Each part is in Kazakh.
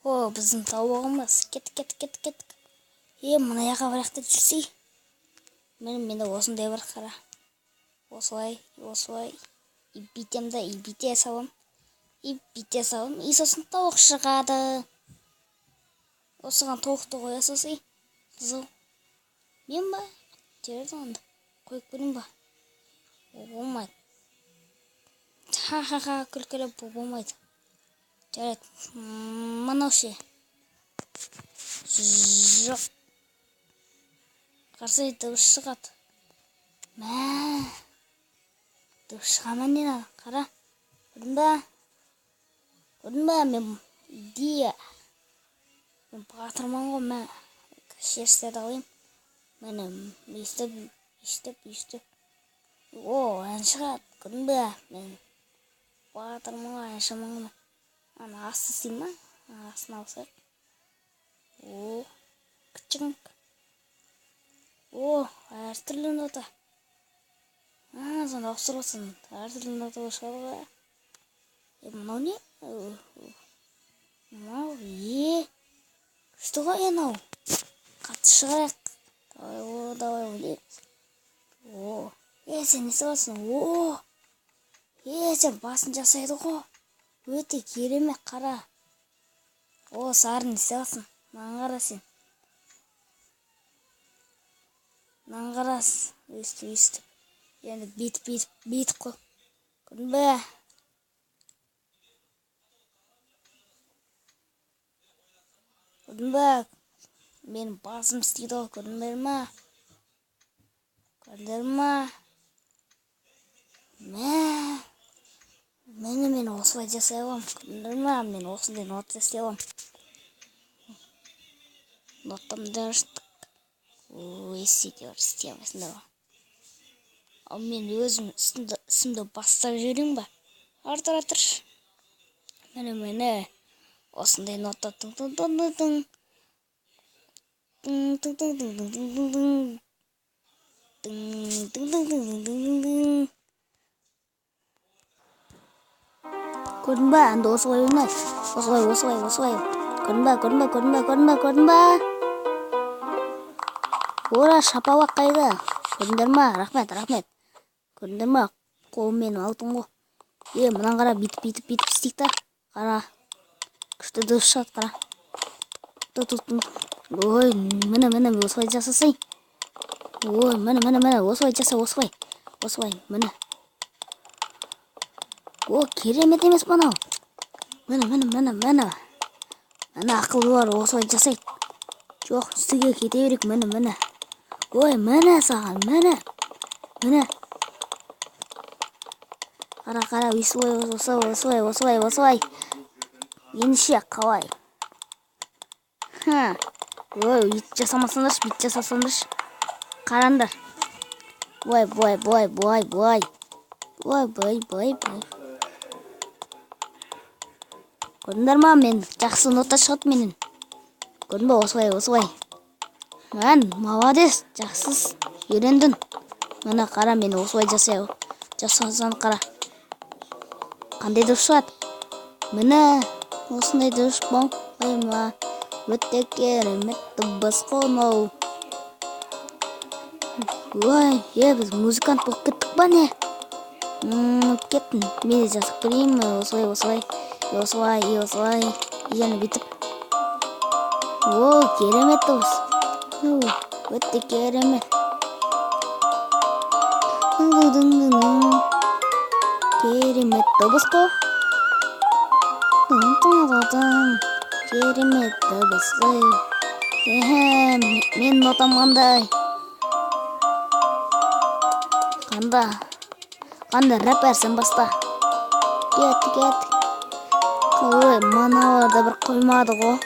О, біздің тауығымыз. Кеттік. Мына яға бірақта жүрсей. Менде осындай бір қара. Осылай. И бите салым. И сосын тауық шығады. Осыған тауықты қоя сосын. Қызыл. Мен ба? Тереді онда. Қойып көрейін ба? Болмайды. Ха-ха-ха, күлкілі болмайды. Жарайды. Мынау ше. Жоқ. Қарсы дыбыс шығады. Дыбыс шығама нені? Қара. Көрдің ба? Мен идея. Мен батырман ғой. Шерстеді алайым. Мен естіп. О, ән шығады. Көрдің ба? Мен батырман ғой, ән шығаман ғой. Ана асты істейм ма? Астын алсақ. О, кічің. О, әртүрлі нота. Сонда ұқсырылсын. Әртүрлі нота шығады ғой. Мынау не? Мынау, күшті ғой анау. Қатты шығарайық. Давай ойлаймыз. О, сен не саласың? О, сен басын жасайды ғой. Өте керемет, қара. О, сарын не саласың? Маған қара сен. Маған қарасың. Өстіп. Енді бейтіп қой. Көрдің бе? Көрдің бе? Менің басым істейді ғой. Көрдіңдер ма? Мен осылай жасай алам. Көрдіңдер ма? Мен осындай нота істей алам. Нотамды аштық. Өйстейдер істеймесіңдер ма? Ал мен өзім ісімді бастап жүрейін ба? Артыр. Мені. Осындай нота тың. Көрдің ба? Әнді осылай ойнайды. Осылай. Көрдің ба? Ора, шапалақ қайда? Көрдіңдер ма? Рахмет. Көрдіңдер ма? Қолыммен алтын ғой. Мұнан қара битіп істейік та. Қара. Күшті дұрыс шығады, қара. Ой, міне, осылай жасасай. Ой, міне, осылай жаса, осылай, міне. О, керемет емес мынау. Міне. Міне ақылы бар, осылай жасайды. Жоқ, үстіге кете берейік, міне. Ой, міне саған, міне. Қара, осылай. Ендіше, қалай. Ой, ет жасамасаңдаршы, бит жасасаңдаршы. Қарандар. Бой. Көрдіңдер ма? Мен жақсы нота шығады менен. Көрдің ба? Осылай. Молодец, жақсыз. Үйрендің. Міне қара, мен осылай жасасаң қара. Қандай дұрыс шығады? Міне, осындай дұрыс болмай. Өте керемет дыбыс қонау. Ой, біз музыкант болып кеттік па не? Кеттім. Мен жасып көрейін. Осылай. Және бітіп. О, керемет дыбыс. Өте керемет. Керемет дыбыс қой. Керемет дыбысы. Мен нотам қандай. Қандай рэпер сен баста. Кет. Ой, маналарда бір қоймады ғой.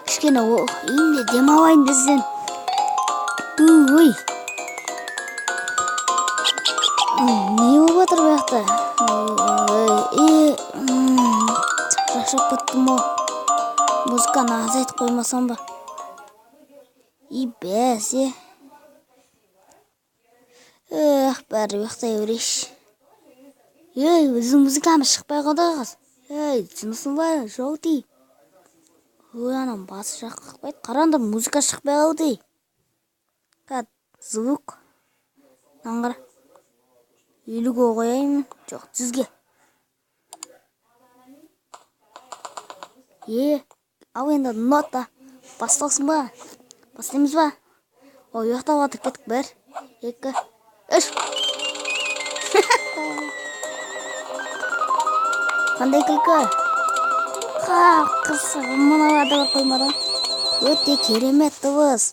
Кішкене үйінде демалайын десен. Ой. Не болып жатыр бұл жақта? Шашап кеттім ғой. Музыканы азайтып қоймасам ба? Бәсе. Бәрі ұйықтай өреш. Өзің музыкамыз шықпай қалды қыз. Сынысың ба? Жол тей. Ой, анам басы шақпайды. Қараңдар, музыка шықпай қалды. Звук. Аңғар. 50-ге қояйын. Жоқ, 100-ге. Ал енді нота. Басталсын ба? Бастаймыз ба? Ой, ұйықтап жатыр, кеттік. 1, 2, 3. Қандай күлкі? Қыз, мыналарды бір қоймадан. Өте керемет дыбыс.